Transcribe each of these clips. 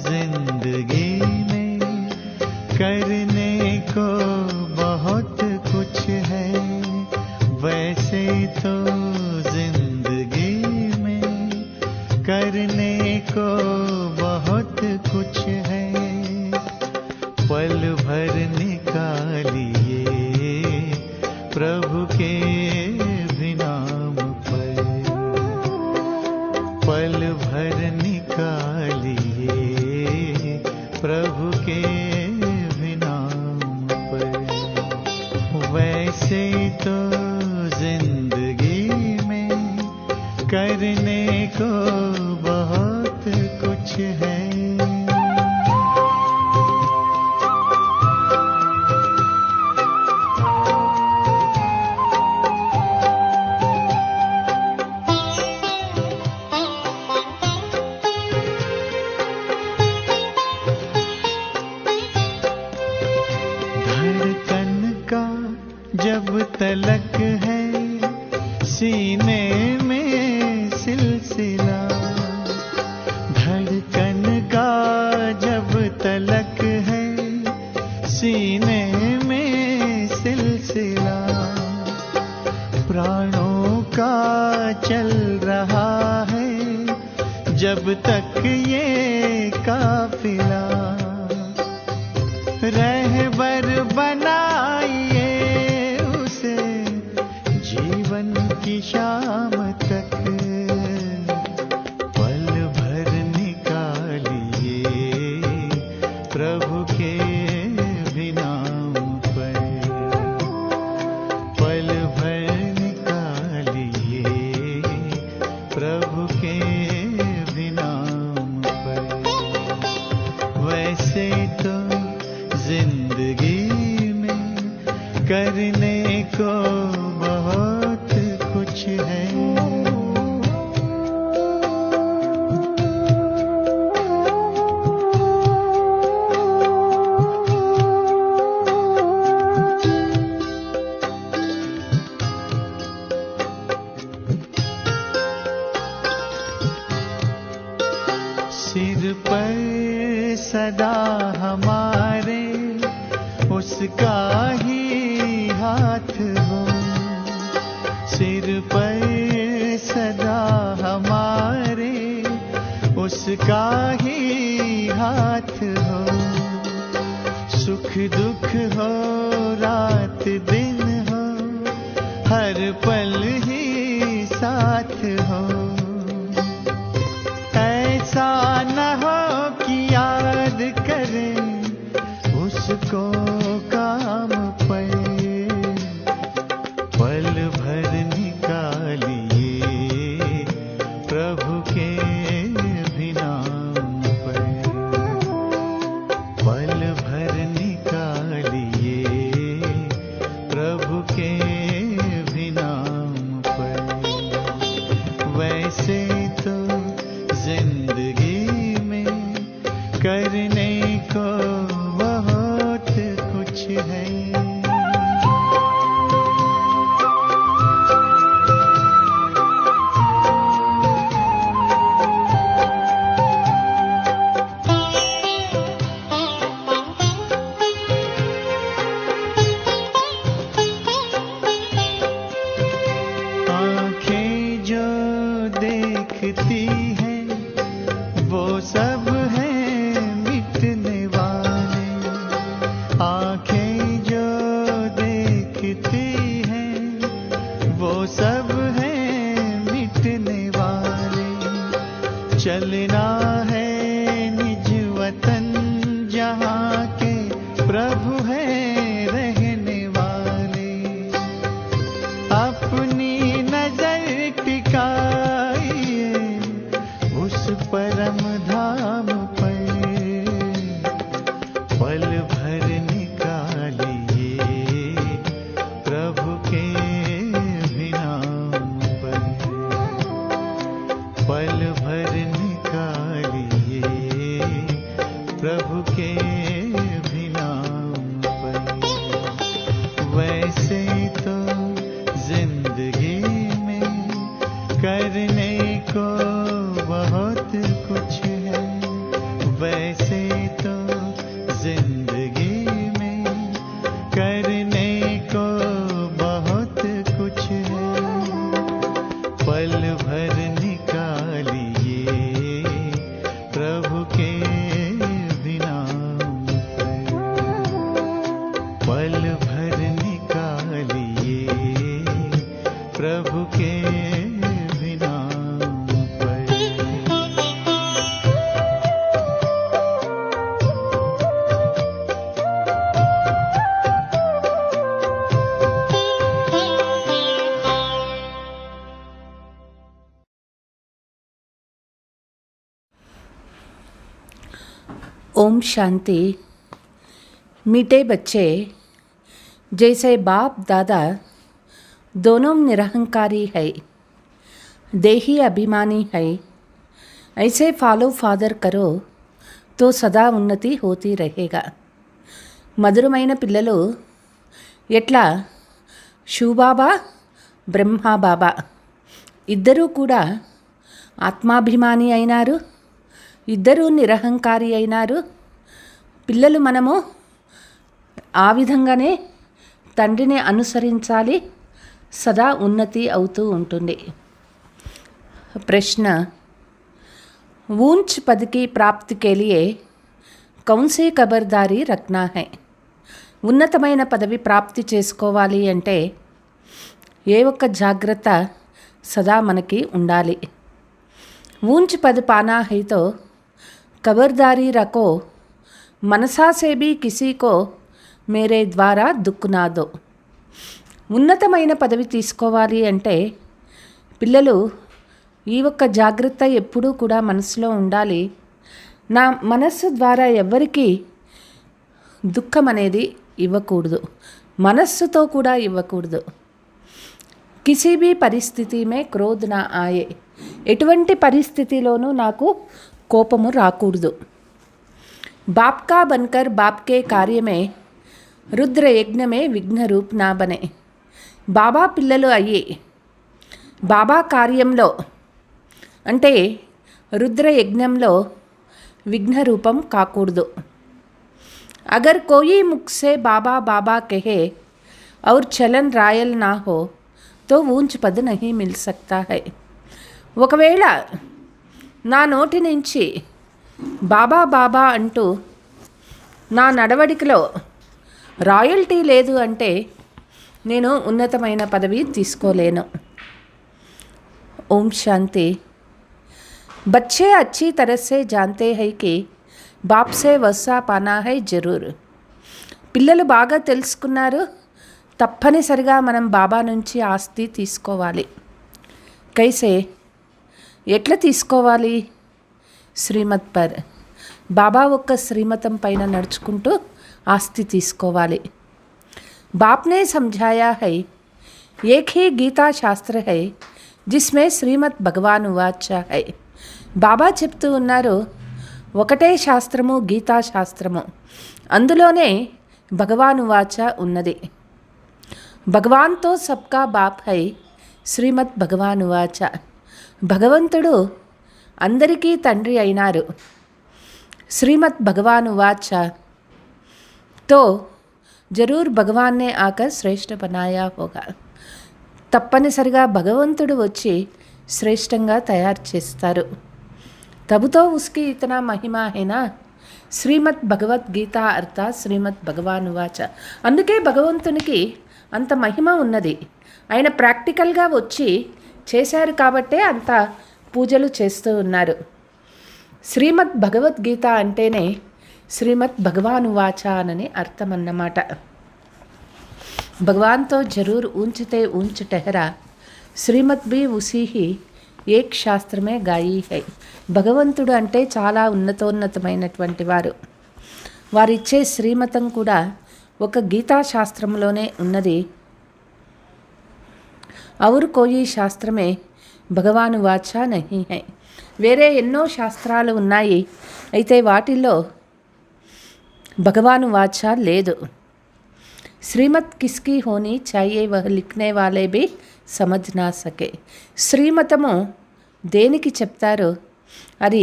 जिंदगी में करने को बहुत कुछ है, वैसे तो जिंदगी में करने को बहुत कुछ है। पल भर निकालिए प्रभु के भी नाम पर, पल भर निकालिए प्रभु के भी नाम पर। वैसे तो जिंदगी में करने को बहुत कुछ है। जब तलक है सीने में सिलसिला, धड़कन का जब तलक है सीने में सिलसिला, प्राणों का चल रहा है जब तक ये काफिला। रहबर बनाइए जीवन की शाम तक, पल भर निकालिए प्रभु के भी नाम पर, पल भर निकालिए प्रभु के भी नाम पर। वैसे तो जिंदगी में करने को बहुत कुछ है। सिर पर सदा हमारे उसका ही हाथ हो, सिर पर सदा हमारे उसका ही हाथ हो। सुख दुख हो रात दिन हो, हर पल ही साथ हो। ऐसा न हो कि याद करें उसको काम पर, पल भर निकालिए प्रभु के भी नाम पर, पल भर निकालिए प्रभु के भी नाम पर। वैसे तो जिंदगी में करने को बहुत कुछ है। आँखें जो देखती हैं वो सब हैं मिटने वाले, आँखें जो देखती हैं वो सब हैं मिटने वाले। चलना है निज वतन जहाँ के प्रभु हैं रहने वाले, अपनी नजर टिकाइए उस परम धाम पर, पल भर निकालिए प्रभु के भी नाम पर, पल भर निकालिए प्रभु के भी नाम पर। वैसे तो जिंदगी में करने को बहुत कुछ है, वैसे तो जिंदगी में करने को बहुत कुछ है, पल भर निकालिए प्रभु के नाम पर, पल भर निकालिए प्रभु के नाम पर। ओम शांति। मीठे बच्चे, जैसे बाप दादा दोनों निरहंकारी है, देही अभिमानी है, ऐसे फॉलो फादर करो तो सदा उन्नति होती रहेगा। మధురమైన పిల్లలు ఎట్లా శివబాబా బ్రహ్మా బాబా ఇద్దరూ కూడా ఆత్మాభిమాని అయినారు, ఇద్దరూ నిరహంకారి అయినారు. పిల్లలు మనము ఆ విధంగానే తండ్రిని అనుసరించాలి, సదా ఉన్నతి అవుతూ ఉంటుంది. ప్రశ్న, ऊंच पद की प्राप्ति के लिए कौन सी खबरदारी रखना है? ఉన్నతమైన పదవి ప్రాప్తి చేసుకోవాలి అంటే ఏ ఒక్క జాగ్రత్త సదా మనకి ఉండాలి. ऊंच पद पाना है तो खबरदारी रखो, मनसा से भी किसी को मेरे द्वारा दुख ना दो. ఉన్నతమైన పదవి తీసుకోవాలి అంటే పిల్లలు ఈ ఒక్క జాగ్రత్త ఎప్పుడూ కూడా మనసులో ఉండాలి. నా మనస్సు ద్వారా ఎవ్వరికీ దుఃఖం అనేది ఇవ్వకూడదు, మనస్సుతో కూడా ఇవ్వకూడదు. కిసీ భీ పరిస్థితి మే క్రోధ్ నా ఆయే, ఎటువంటి పరిస్థితిలోనూ నాకు కోపము రాకూడదు. బాప్ కా బన్కర్ బాప్ కే కార్యమే రుద్ర యజ్ఞమే విఘ్న రూప్ నా బనే. బాబా పిల్లలు అయ్యి బాబా కార్యంలో అంటే రుద్ర యజ్ఞంలో విఘ్న రూపం కాకూడదు. अगर कोई मुख से बाबा बाबा कहे और चलन रायल ना हो तो ऊंच पद नहीं मिल सकता है. ఒకవేళ నా నోటి నుంచి బాబా బాబా అంటూ నా నడవడికలో రాయల్టీ లేదు అంటే నేను ఉన్నతమైన పదవి తీసుకోలేను. ఓం శాంతి. बच्चे अच्छी तरह से जानते हैं कि बाप से वसा पाना है जरूर. పిల్లలు బాగా తెలుసుకున్నారు, తప్పనిసరిగా మనం బాబా నుంచి ఆస్తి తీసుకోవాలి. కైసే, ఎట్లా తీసుకోవాలి? శ్రీమత్ పర్, బాబా ఒక్క శ్రీమతం పైన నడుచుకుంటూ ఆస్తి తీసుకోవాలి. బాప్నే సమझाया है, एक ही गीता शास्त्र है जिसमें श्रीमద్ భగవాన్ ఉవాచ है. బాబా చెప్తూ ఉన్నారు, ఒకటే శాస్త్రము గీతా శాస్త్రము, అందులోనే భగవాన్ వాచ ఉన్నది. భగవాన్తో సబ్కా బాప్ హై, శ్రీమద్ భగవాన్ వాచ. భగవంతుడు అందరికీ తండ్రి అయినారు. శ్రీమద్ భగవాన్ వాచ తో జరూర్ భగవాన్నే ఆకర్ శ్రేష్ఠ బనాయా హోగా. తప్పనిసరిగా భగవంతుడు వచ్చి శ్రేష్టంగా తయారు చేస్తారు. तब तो उसकी इतना महिमा है ना. శ్రీమద్ భగవద్గీత అర్థాత్ శ్రీమద్ భగవాన్ వాచ. అందుకే భగవంతునికి అంత మహిమ ఉన్నది. ఆయన ప్రాక్టికల్గా వచ్చి చేశారు కాబట్టే అంత పూజలు చేస్తూ ఉన్నారు. శ్రీమద్ భగవద్గీత అంటేనే శ్రీమద్ భగవాన్ వాచ అని అర్థం అన్నమాట. భగవాన్తో జరూర్ ఊంచితే ఊంచ్ టెహరా, శ్రీమద్ బి ఉసీ హీ ఏక్ శాస్త్రమే గాయి హై. భగవంతుడు అంటే చాలా ఉన్నతోన్నతమైనటువంటి వారు. వారిచ్చే శ్రీమతం కూడా ఒక గీతా శాస్త్రంలోనే ఉన్నది. ఔర్ కోయి శాస్త్రమే భగవాన్ వాచ నహీ హై. వేరే ఎన్నో శాస్త్రాలు ఉన్నాయి, అయితే వాటిల్లో భగవాన్ వాచ లేదు. శ్రీమత్ కిస్కి హోనీ చాయే వహ లిఖనే వాలే భీ సమజ్ నా సకే. శ్రీమతము దేనికి చెప్తారో అది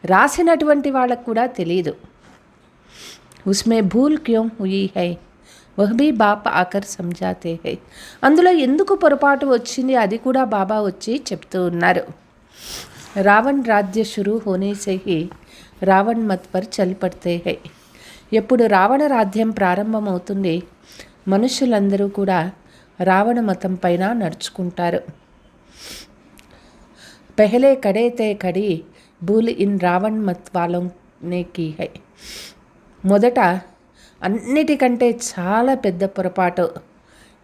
రాసినటువంటి వాళ్ళకు కూడా తెలియదు. ఉస్మే భూల్ క్యోం హుయి హై వహ్ భీ బాప్ ఆకర్ సమజాతే హై. అందులో ఎందుకు పొరపాటు వచ్చింది అది కూడా బాబా వచ్చి చెప్తూ ఉన్నారు. రావణ్ రాజ్య షురూ హోనే సే హీ రావణ్ మత్ పర్ చల్ పడితే హై. ఎప్పుడు రావణ రాజ్యం ప్రారంభమవుతుంది మనుషులందరూ కూడా రావణ మతం పైన నడుచుకుంటారు. పెహలే కడే తే కడి భూల్ ఇన్ రావణ్ మత్ వాలోనే కీ హై. మొదట అన్నిటికంటే చాలా పెద్ద పొరపాటు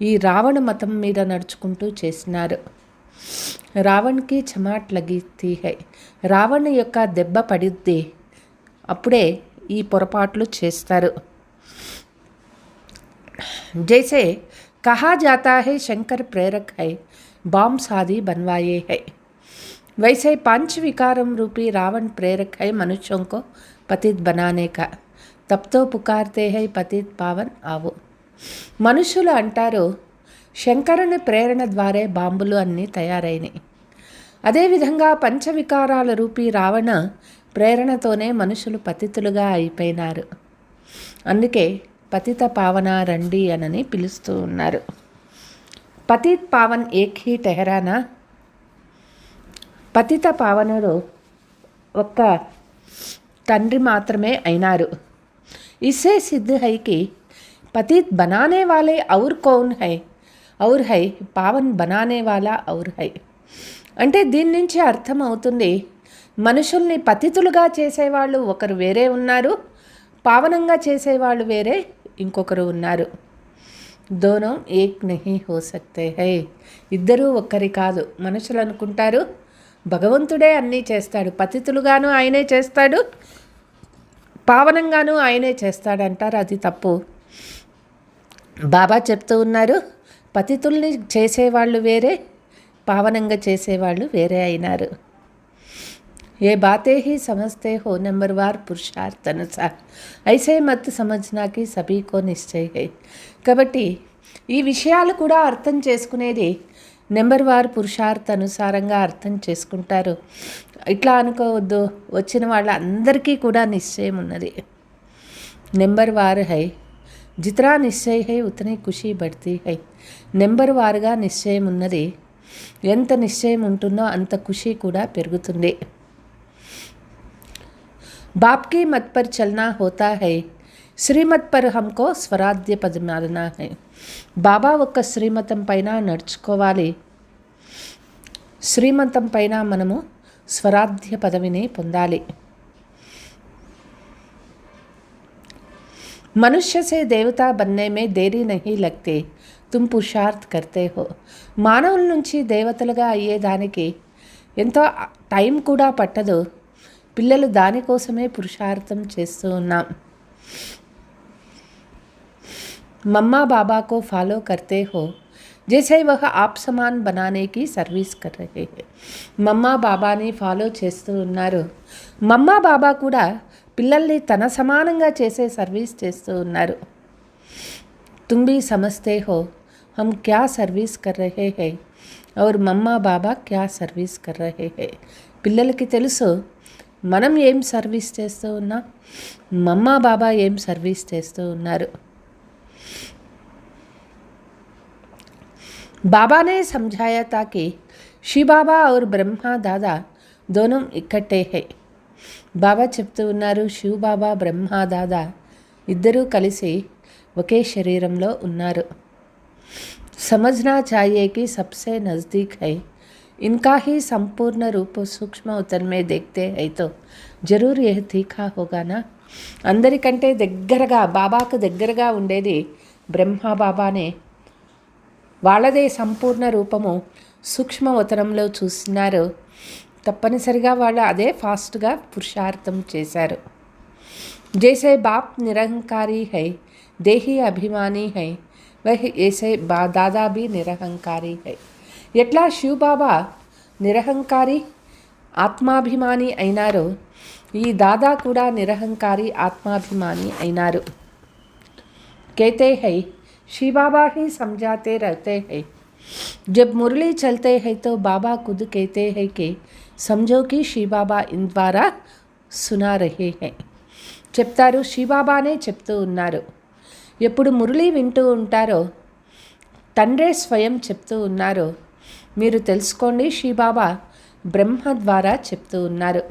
ఈ రావణ మతం మీద నడుచుకుంటూ చేసినారు. రావణ్కి చమాట్ లగితీ హై. రావణ్ యొక్క దెబ్బ పడిద్ది, అప్పుడే ఈ పొరపాట్లు చేస్తారు. జైసే కహా జాతా హై శంకర్ ప్రేరక్ హై బాంబ్ సాది बनवाए है, वैसे पांच विकारम रूपी रावण प्रेरक है मनुष्यों को पतित बनाने का, तब तो पुकारते हैं पतित पावन आवो. మనుషులు అంటారు శంకరుని ప్రేరణ ద్వారే బాంబులు అన్నీ తయారైనవి. అదేవిధంగా పంచవికారాల రూపీ రావణ ప్రేరణతోనే మనుషులు పతితులుగా అయిపోయినారు. అందుకే పతిత పావన రండి అనని పిలుస్తూ ఉన్నారు. పతిత్ పావన్ ఏక్ హీ టెహరానా. పతిత పావనుడు ఒక్క తండ్రి మాత్రమే అయినారు. ఇసే సిద్ధ హైకి పతిత్ బనానే వాలే ఔర్ కౌన్ హై ఔర్ హై పావన్ బనానే వాలా ఔర్ హై. అంటే దీని నుంచి అర్థం అవుతుంది మనుషుల్ని పతితులుగా చేసేవాళ్ళు ఒకరు వేరే ఉన్నారు, పావనంగా చేసేవాళ్ళు వేరే ఇంకొకరు ఉన్నారు. దోనో ఏక్ నహీ హో సక్తే హై. ఇద్దరూ ఒక్కరి కాదు. మనుషులు అనుకుంటారు భగవంతుడే అన్నీ చేస్తాడు, పతితులుగాను ఆయనే చేస్తాడు, పావనంగాను ఆయనే చేస్తాడంటారు. అది తప్పు. బాబా చెప్తూ ఉన్నారు పతితుల్ని చేసేవాళ్ళు వేరే, పావనంగా చేసేవాళ్ళు వేరే అయినారు. ఏ బాతే హీ సమझते हो नंबरवार पुरुषार्थ अनुसार ऐसे मत समझना कि सभी को निश्चय है. కాబట్టి ఈ విషయాలు కూడా అర్థం చేసుకునేది నెంబర్వార్ పురుషార్థ అనుసారంగా అర్థం చేసుకుంటారు. ఇట్లా అనుకోవద్దు, వచ్చిన వాళ్ళందరికీ కూడా నిశ్చయం ఉన్నది. నెంబర్వార్ హై జితనా నిశ్చయ హై ఉతనీ ఖుషీ బడ్తీ హై. నెంబర్వారుగా నిశ్చయం ఉన్నది, ఎంత నిశ్చయం ఉంటుందో అంత ఖుషీ కూడా పెరుగుతుంది. बाप की मत पर चलना होता है, శ్రీమత్ పర్ హమ్కో స్వరాధ్య పదమాలనా హై. బాబా ఒక్క శ్రీమతం పైన నడుచుకోవాలి. శ్రీమతం పైన మనము స్వరాధ్య పదవిని పొందాలి. మనుష్య సే దేవతా బన్నే మే దేరీ నహీ లగ్తే తుమ్ పురుషార్థ్ కర్తే హో. మానవుల నుంచి దేవతలుగా అయ్యేదానికి ఎంతో టైం కూడా పట్టదు. పిల్లలు దానికోసమే పురుషార్థం చేస్తూ ఉన్నాం. मम्मा बाबा को फॉलो करते हो जैसे वह आप समान बनाने की सर्विस कर रहे हैं. మమ్మా బాబాని ఫాలో చేస్తూ ఉన్నారు. మమ్మా బాబా కూడా పిల్లల్ని తన సమానంగా చేసే సర్వీస్ చేస్తూ ఉన్నారు. तुम भी समझते हो हम क्या सर्विस कर रहे हैं और మమ్మా బాబా क्या सर्विस कर रहे हैं. పిల్లలకి తెలుసు మనం ఏం సర్వీస్ చేస్తూ ఉన్నాం, మమ్మా బాబా ఏం సర్వీస్ చేస్తూ ఉన్నారు. बाबा ने समझाया था कि शिव बाबा और ब्रह्मा दादा दोनों इकट्ठे हैं. బాబా చెప్తూ ఉన్నారు శివ్ బాబా బ్రహ్మా దాదా ఇద్దరూ కలిసి ఒకే శరీరంలో ఉన్నారు. समझना चाहिए कि सबसे नज़दीक है, इनका ही संपूर्ण रूप सूक्ष्म उतर में देखते हैं तो जरूर यह तीखा होगा ना. అందరికంటే దగ్గరగా బాబాకు దగ్గరగా ఉండేది బ్రహ్మా బాబానే. వాళ్ళదే సంపూర్ణ రూపము సూక్ష్మవతనంలో చూస్తున్నారు. తప్పనిసరిగా వాళ్ళు అదే ఫాస్ట్గా పురుషార్థం చేశారు. జైసే బాప్ నిరహంకారీ హై దేహీ అభిమానీ హై వహ్ ఏసే దాదా భీ నిరహంకారీ హై. ఎట్లా శివ్ బాబా నిరహంకారి ఆత్మాభిమాని అయినారో ఈ దాదా కూడా నిరహంకారి ఆత్మాభిమాని అయినారు. कहते हैं शिव बाबा ही समझाते रहते हैं, जब मुरली चलते हैं तो बाबा खुद कहते हैं कि समझो कि शिव बाबा इन द्वारा సునా రహే హై. చెప్తారు, శివబాబానే చెప్తూ ఉన్నారు. ఎప్పుడు మురళి వింటూ ఉంటారో తండ్రే స్వయం చెప్తూ ఉన్నారు, మీరు తెలుసుకోండి, శివబాబా బ్రహ్మ ద్వారా చెప్తూ ఉన్నారు.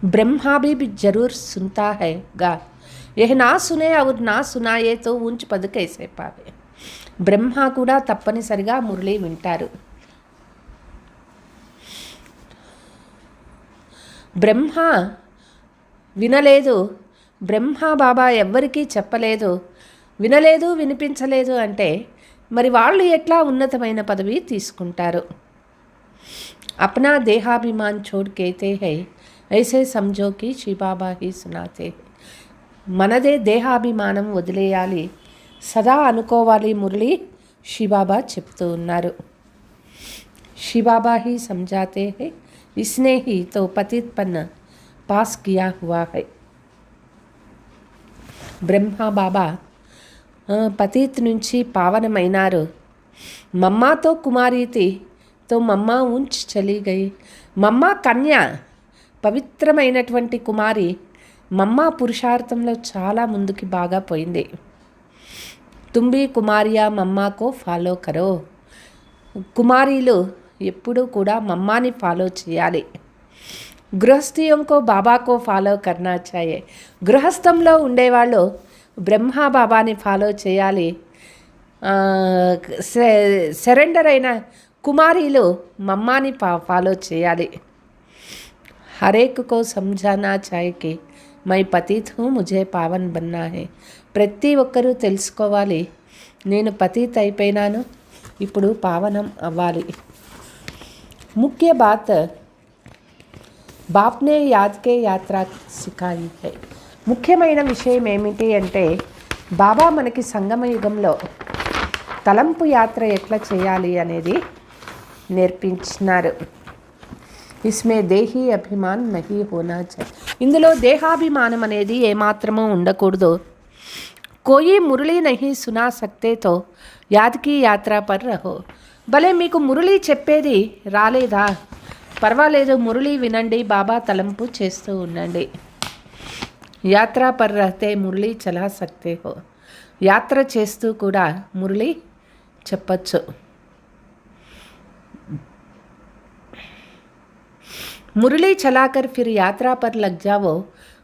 ब्रह्मा भी जरूर सुनता है गा, यह ना सुने और ना सुनाए तो ऊंच पद कैसे पावे. బ్రహ్మ కూడా తప్పనిసరిగా మురళి వింటారు. బ్రహ్మ వినలేదు, బ్రహ్మ బాబా ఎవ్వరికీ చెప్పలేదు, వినలేదు, వినిపించలేదు అంటే మరి వాళ్ళు ఎట్లా ఉన్నతమైన పదవి తీసుకుంటారు? अपना देहाभिमान छोड़ कहते हैं ऐसे समझो कि शिव बाबा ही सुनाते. మనదే దేహాభిమానం వదిలేయాలి, సదా అనుకోవాలి, మురళి శివబాబా చెప్తూ ఉన్నారు. శివబాబా ही समझाते हैं, इसने ही तो पतितपन पास किया हुआ है. బ్రహ్మ బాబా పతిత్ నుంచి పావనమైనారు. మమ్మాతో కుమారి థీ తో మమ్మా ఉంచ్ చలి గయి. మమ్మ కన్య, పవిత్రమైనటువంటి కుమారి, మమ్మ పురుషార్థంలో చాలా ముందుకి బాగా పోయింది. తుంబి కుమారియా మమ్మాకో ఫాలో కరో. కుమారీలు ఎప్పుడూ కూడా మమ్మాని ఫాలో చేయాలి. గృహస్థియంకో బాబాకో ఫాలో కర్నా చాయే. గృహస్థంలో ఉండేవాళ్ళు బ్రహ్మ బాబాని ఫాలో చేయాలి. సరెండర్ అయిన కుమారీలు మమ్మాని ఫాలో చేయాలి. హరేక్ కో సమझाना चाहिए कि मैं पतित हूँ, मुझे पावन बनना है. ప్రతి ఒక్కరూ తెలుసుకోవాలి, నేను పతిత్ అయిపోయినాను, ఇప్పుడు పావనం అవ్వాలి. ముఖ్య బాత్ బాప్నే యాద్కే యాత్ర సిఖాయి హై. ముఖ్యమైన విషయం ఏమిటి అంటే బాబా మనకి సంగమ యుగంలో తలంపు యాత్ర ఎట్లా చేయాలి అనేది నేర్పించినారు. ఇస్మే దేహీ అభిమాన్ నహీ హోనా చాహియే. ఇందులో దేహాభిమానం అనేది ఏమాత్రమూ ఉండకూడదు. కోయి మురళి నహీ సునా సక్తే తో యాద్కి యాత్ర పర్ రహో. భలే మీకు మురళి చెప్పేది రాలేదా, పర్వాలేదు, మురళి వినండి, బాబా తలంపు చేస్తూ ఉండండి. యాత్ర పర్ రహతే మురళి చలా సక్తే హో. యాత్ర చేస్తూ కూడా మురళి చెప్పచ్చు. मुरली चलाकर फिर यात्रा पर लग जाओ,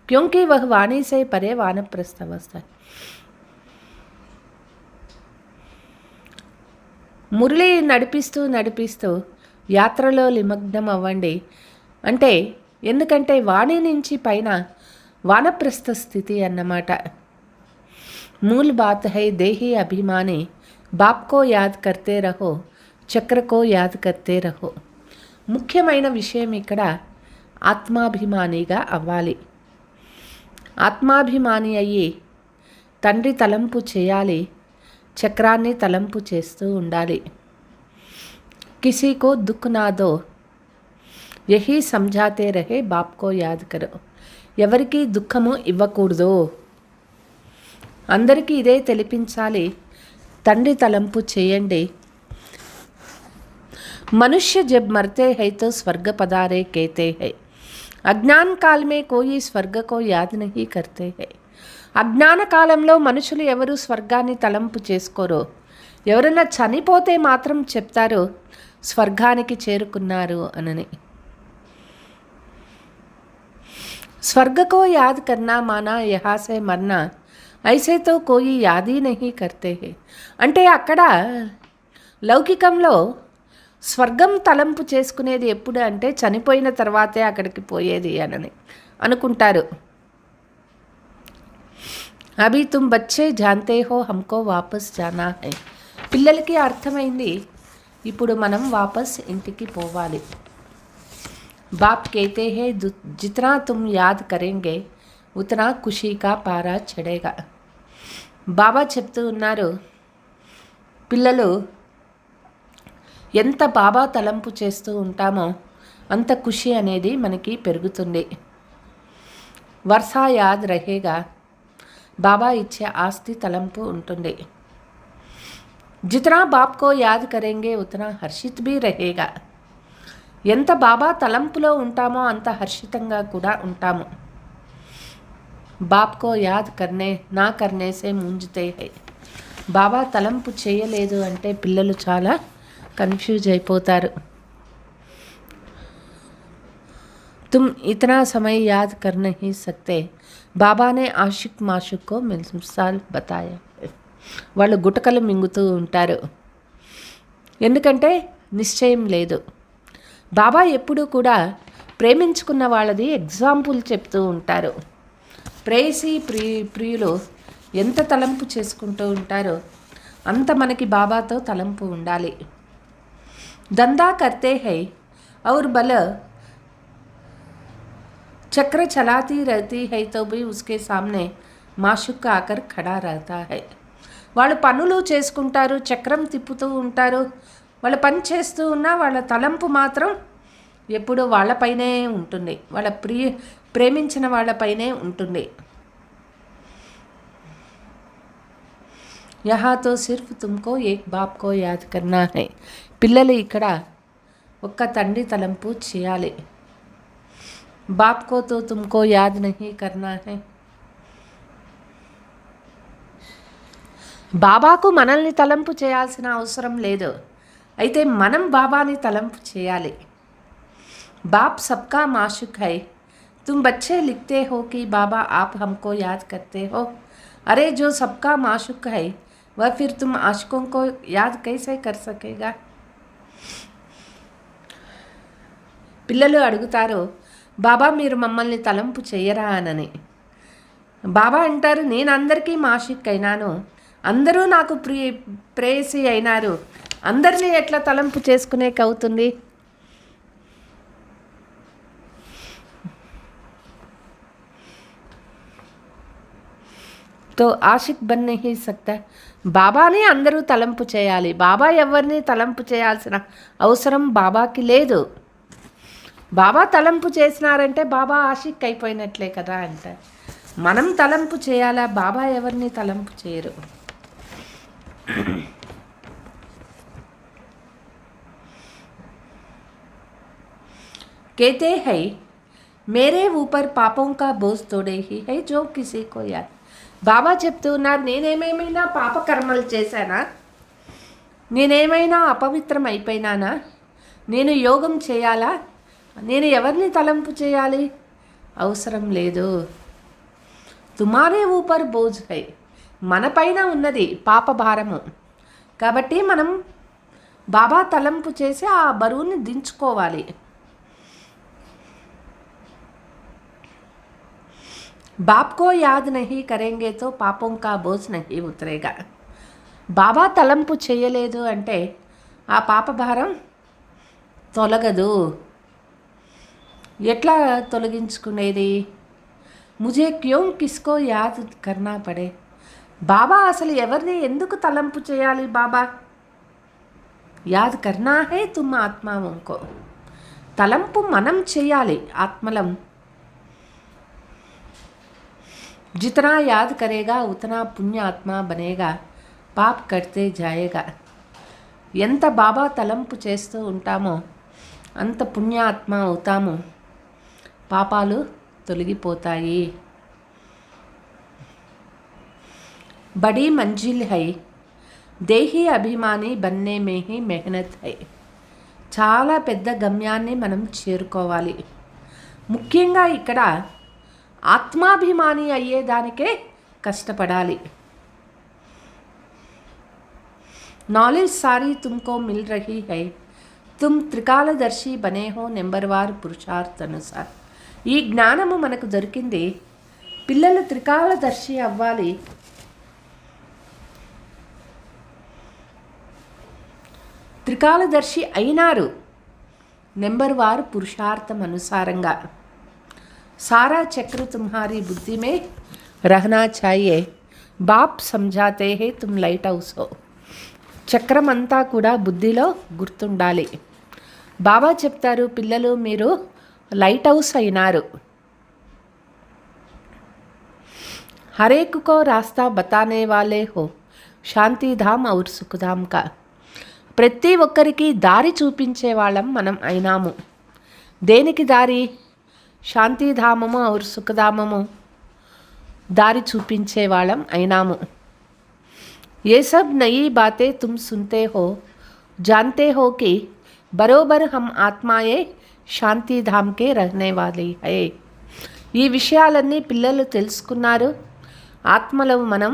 क्योंकि वह वाणी से परे वानप्रस्थ अवस्था. మురళి నడిపిస్తూ నడిపిస్తూ యాత్రలో నిమగ్నం అవ్వండి అంటే, ఎందుకంటే వాణి నుంచి పైన వానప్రస్థ స్థితి అన్నమాట. మూల్ బాత్ హై దేహీ అభిమాని, బాప్కో యాద్ కర్తే రహో, చక్రకో యాద్ కర్తే రహో. ముఖ్యమైన విషయం ఇక్కడ ఆత్మాభిమానిగా అవ్వాలి. ఆత్మాభిమాని అయ్యి తండ్రి తలంపు చేయాలి, చక్రాన్ని తలంపు చేస్తూ ఉండాలి. కిసీకో దుఃఖ్ నా దో, యహీ సమझाते రహే, బాప్కో యాద్ కరో. ఎవరికి దుఃఖము ఇవ్వకూడదు, అందరికీ ఇదే తెలిపించాలి, తండ్రి తలంపు చేయండి. मनुष्य जब मरते हैं तो स्वर्ग पधारे कहते हैं. అజ్ఞాన కాల్ మే కోయి స్వర్గ కో యాద్ నహీ కర్తే హై. అజ్ఞాన కాలంలో మనుషులు ఎవరు స్వర్గాన్ని తలంపు చేసుకోరు. ఎవరైనా చనిపోతే మాత్రం చెప్తారు స్వర్గానికి చేరుకున్నారు అనని. స్వర్గ కో యాద్ కర్నా మానా యహా సే మర్నా, ఐసే తో కోయి యాద్ హీ నహీ కర్తే హై. అంటే అక్కడ లౌకికంలో స్వర్గం తలంపు చేసుకునేది ఎప్పుడు అంటే చనిపోయిన తర్వాతే అక్కడికి పోయేది అని అనుకుంటారు. అభి తుమ్ బచ్చే జాన్తే హో హమ్కో వాపస్ జానా హై. పిల్లలకి అర్థమైంది, ఇప్పుడు మనం వాపస్ ఇంటికి పోవాలి. బాప్ कहते हैं जितना तुम याद करेंगे उतना खुशी का पारा चढ़ेगा. బాబా చెప్తూ ఉన్నారు, పిల్లలు ఎంత బాబా తలంపు చేస్తూ ఉంటామో అంత ఖుషి అనేది మనకి పెరుగుతుంది. వర్షా యాద్ రహేగా, బాబా ఇచ్చే ఆస్తి తలంపు ఉంటుంది. జితనా బాప్ కో యాద్ కరేంగే ఉతనా హర్షిత్ భీ రహేగా. ఎంత బాబా తలంపులో ఉంటామో అంత హర్షితంగా కూడా ఉంటాము. బాప్ కో యాద్ కర్నే నా కర్నే సే ముంజతే హై. బాబా తలంపు చేయలేదు అంటే పిల్లలు చాలా కన్ఫ్యూజ్ అయిపోతారు. తుమ్ ఇతనా సమయ యాద్ కర్ నహీ సక్తే. బాబానే ఆషిక్ మాషుక్ కో మిసాల్ బతాయా. వాళ్ళు గుటకలు మింగుతూ ఉంటారు, ఎందుకంటే నిశ్చయం లేదు. బాబా ఎప్పుడూ కూడా ప్రేమించుకున్న వాళ్ళది ఎగ్జాంపుల్ చెప్తూ ఉంటారు. ప్రేయసి ప్రియులు ఎంత తలంపు చేసుకుంటూ ఉంటారో అంత మనకి బాబాతో తలంపు ఉండాలి. దందా కర్తే హై ఔర్ బల చక్ర చలాతీ రహతీ హై తో భీ ఉస్కే సామ్నే మాషుక్ ఆకర్ ఖడా రహతా హై. వాళ్ళు పనులు చేసుకుంటారు, చక్రం తిప్పుతూ ఉంటారు, వాళ్ళ పని చేస్తూ ఉన్నా వాళ్ళ తలంపు మాత్రం ఎప్పుడూ వాళ్ళపైనే ఉంటుంది, వాళ్ళ ప్రేమించిన వాళ్ళపైనే ఉంటుంది. యహా తో సిర్ఫ్ తుమ్కో ఏక్ బాప్ కో యాద్ కర్నా హై. పిల్లలు ఇక్కడ ఒక్క తండ్రి తలంపు చేయాలి. బాప్ కో తో తుమ్కో యాద్ నహీ కర్నా హై. బాబాకు మనల్ని తలంపు చేయాల్సిన అవసరం లేదు, అయితే మనం బాబాని తలంపు చేయాలి. బాప్ సబ్కా మాషుక్ హై. तुम बच्चे लिखते हो कि बाबा आप हमको याद करते हो. अरे जो सबका माशुक है वह फिर तुम आशिकों को याद कैसे कर सकेगा. పిల్లలు అడుగుతారు, బాబా మీరు మమ్మల్ని తలంపు చెయ్యరా అనని. బాబా అంటారు, నేను అందరికీ మాషిక్ అయినాను, అందరూ నాకు ప్రేయసి అయినారు, అందరినీ ఎట్లా తలంపు చేసుకునేకి అవుతుంది. తో ఆషిక్ బన్ నహీ సక్తా. బాబాని అందరూ తలంపు చేయాలి, బాబా ఎవరిని తలంపు చేయాల్సిన అవసరం బాబాకి లేదు. బాబా తలంపు చేసినారంటే బాబా ఆషిక్ అయిపోయినట్లే కదా అంటారు. మనం తలంపు చేయాలా, బాబా ఎవరిని తలంపు చేయరు. कहते हैं मेरे ऊपर पापों का बोझ थोड़े ही है जो किसी को याद. బాబా చెప్తూ ఉన్నారు, నేనేమైనా పాపకర్మలు చేశానా, నేనేమైనా అపవిత్రం అయిపోయినానా, నేను యోగం చేయాలా, నేను ఎవరిని తలంపు చేయాలి, అవసరం లేదు. తుమారే ఊపర్ బోజ్ హై. మన పైన ఉన్నది పాప భారము, కాబట్టి మనం బాబా తలంపు చేసి ఆ బరువుని దించుకోవాలి. बाप को याद नहीं करेंगे तो पापों का बोझ नहीं उतरेगा. బాబా తలంపు చేయలేదు అంటే ఆ పాప భారం తొలగదు. ఎట్లా తొలగించుకునేది? ముझे क्यों किसको याद करना पड़े. బాబా అసలు ఎవరిని ఎందుకు తలంపు చేయాలి? బాబా యాద్ కర్నా హై తుమ్ ఆత్మావోంకో. తలంపు మనం చేయాలి ఆత్మలం. जितना याद करेगा उतना पुण्य आत्मा बनेगा, पाप करते जाएगा. ఎంత బాబా తలంపు చేస్తూ ఉంటామో అంత పుణ్యాత్మ అవుతాము, పాపాలు తొలగిపోతాయి. బడీ మంజిల్ హై దేహీ అభిమాని బన్నే మే హీ మెహనత్ హై. చాలా పెద్ద గమ్యాన్ని మనం చేరుకోవాలి. ముఖ్యంగా ఇక్కడ ఆత్మాభిమాని అయ్యేదానికే కష్టపడాలి. नॉलेज सारी तुमको मिल रही है, तुम త్రికాలదర్శి బనే హో నెంబర్వార్ పురుషార్థ అనుసార్. ఈ జ్ఞానము మనకు దొరికింది, పిల్లలు త్రికాలదర్శి అవ్వాలి. త్రికాలదర్శి అయినారు నెంబర్వార్ పురుషార్థం అనుసారంగా. सारा चक्र तुम्हारी बुद्धि में रहना चाहिए. बाप समझाते हैं तुम लाइट हाउस हो. చక్రం అంతా కూడా బుద్ధిలో గుర్తుండాలి. బాబా చెప్తారు, పిల్లలు మీరు లైట్ హౌస్ అయినారు. హరేక్ కో రాస్తా బతానే వాలే హో శాంతిధామ్ ఔర్ సుఖధామ్ కా. ప్రతి ఒక్కరికి దారి చూపించే వాళ్ళం మనం అయినాము. దేనికి దారి? శాంతిధామము ఔర్ సుఖధామము దారి చూపించే వాళ్ళం అయినాము. ये सब नई बातें तुम सुनते हो, जानते हो कि बरोबर हम आत्माए శాంతి ధామ్కే రహనే వాలీ హై. ఈ విషయాలన్నీ పిల్లలు తెలుసుకున్నారు. ఆత్మలో మనం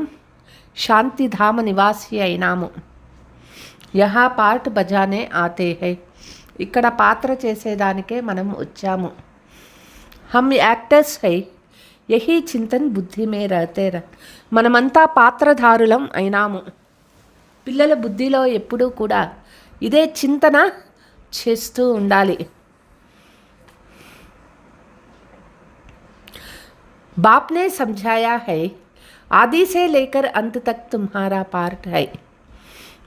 శాంతిధామ నివాసి అయినాము. యహా పార్ట్ బజానే ఆతే హై. ఇక్కడ పాత్ర చేసేదానికే మనం వచ్చాము. హమ్ యాక్టర్స్ హై, యహీ చింతన్ బుద్ధి మే రహతే మనమంతా పాత్రధారులం అయినాము. పిల్లల బుద్ధిలో ఎప్పుడూ కూడా ఇదే చింతన చేస్తూ ఉండాలి. बाप ने समझाया है, आदि से लेकर अंत तक तुम्हारा पार्ट है.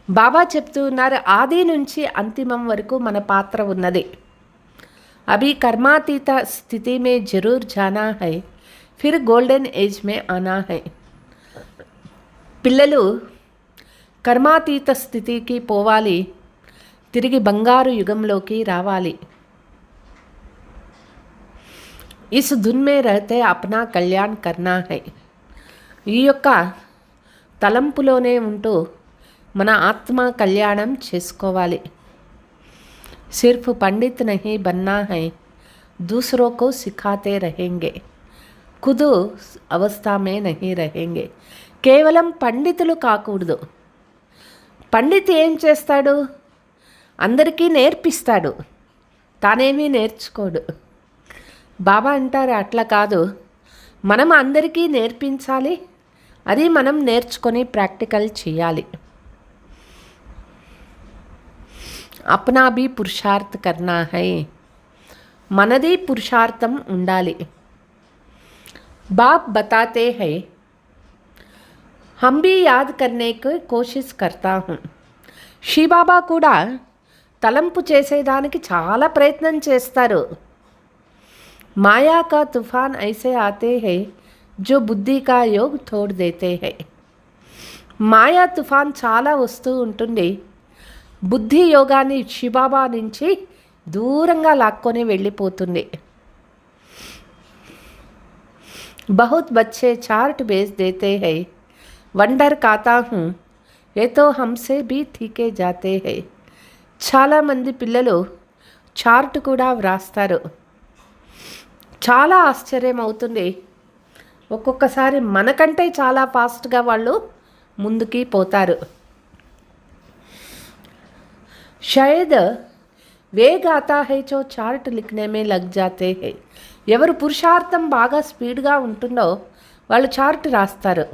బాబా చెప్తూ ఉన్నారు, ఆది నుంచి అంతిమం వరకు మన పాత్ర ఉన్నది. అభి కర్మాతీత స్థితి మే జరూర్ జానా హై, ఫిర్ గోల్డెన్ ఏజ్ మే ఆనా హై. పిల్లలు కర్మాతీత స్థితికి పోవాలి, తిరిగి బంగారు యుగంలోకి రావాలి. इस धुन में रहते अपना कल्याण करना है. ఈ యొక్క తలంపులోనే ఉంటూ మన ఆత్మ కళ్యాణం చేసుకోవాలి. సిర్ఫ్ పండిత్ నహీ బన్నా హై, दूसरों को सिखाते रहेंगे, खुद అవస్థా మే నహీ रहेंगे. కేవలం పండితులు కాకూడదు. పండిత్ ఏం చేస్తాడు? అందరికీ నేర్పిస్తాడు, తానేమీ నేర్చుకోడు. బాబా అంటారు, అట్లా కాదు, మనం అందరికీ నేర్పించాలి, అది మనం నేర్చుకొని ప్రాక్టికల్ చేయాలి. అప్నా భీ పురుషార్థ్ కర్నా హై, మనది పురుషార్థం ఉండాలి. బాప్ బతాతే హై, హమ్ భీ యాద్ కర్నే కి కోషిష్ కర్తా హూం. శ్రీబాబా కూడా తలంపు చేసేదానికి చాలా ప్రయత్నం చేస్తారు. माया का तूफान ऐसे आते हैं जो बुद्धि का योग तोड़ देते हैं. మాయా తుఫాన్ చాలా వస్తూ ఉంటుంది, బుద్ధి యోగాన్ని శివబాబా నుంచి దూరంగా లాక్కొని వెళ్ళిపోతుంది. बहुत बच्चे चार्ट बेच देते हैं, वंडर खाता हूँ ये तो हमसे भी ठीके जाते हैं. చాలామంది పిల్లలు చార్ట్ కూడా వ్రాస్తారు. చాలా ఆశ్చర్యం అవుతుంది, ఒక్కొక్కసారి మనకంటే చాలా ఫాస్ట్గా వాళ్ళు ముందుకి పోతారు. షాయద్ వేగ్ ఆతా హై చో చార్ట్ లిఖనే మే లగ్ జాతే హై. ఎవరు పురుషార్థం బాగా స్పీడ్గా ఉంటుందో వాళ్ళు చార్ట్ రాస్తారు.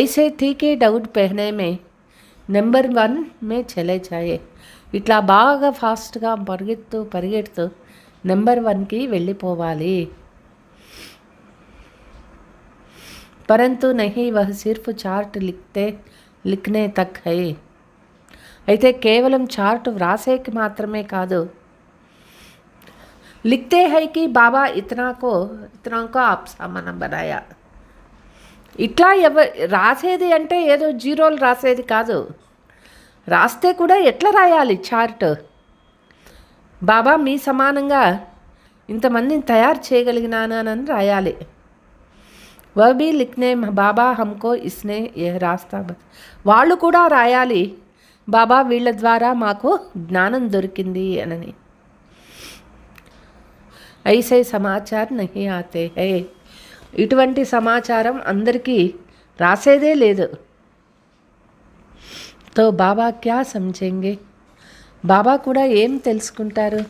ఐసే ఠీకే డౌట్ పెహనే మే నెంబర్ 1 మే చలే జాయే. ఇట్లా బాగా ఫాస్ట్గా పరిగెడుతూ నెంబర్ 1కి వెళ్ళిపోవాలి. పరంతు నహీ వహ్ సిర్ఫ్ చార్ట్ లిఖనే తక్ హై. అయితే కేవలం చార్ట్ వ్రాసేకి మాత్రమే కాదు, లిఖతే హై కి బాబా ఇతనాకో ఆప్ సామానం బనాయా. ఇట్లా రాసేది అంటే ఏదో జీరోలు రాసేది కాదు, రాస్తే కూడా ఎట్లా రాయాలి చార్ట్. బాబా మీ సమానంగా ఇంతమందిని తయారు చేయగలిగినానని రాయాలి. వబీ లిఖనే బాబా హమ్కో ఇస్నే ఏ రాస్తా వాళ్ళు కూడా రాయాలి, బాబా వీళ్ళ ద్వారా మాకు జ్ఞానం దొరికింది అని. ఐసే సమాచార్ నహీ ఆతే హై. ఇటువంటి సమాచారం అందరికీ రాసేదే లేదు. తో బాబా క్యా సమझेंगे. బాబా కూడా ఏం తెలుసుకుంటారు?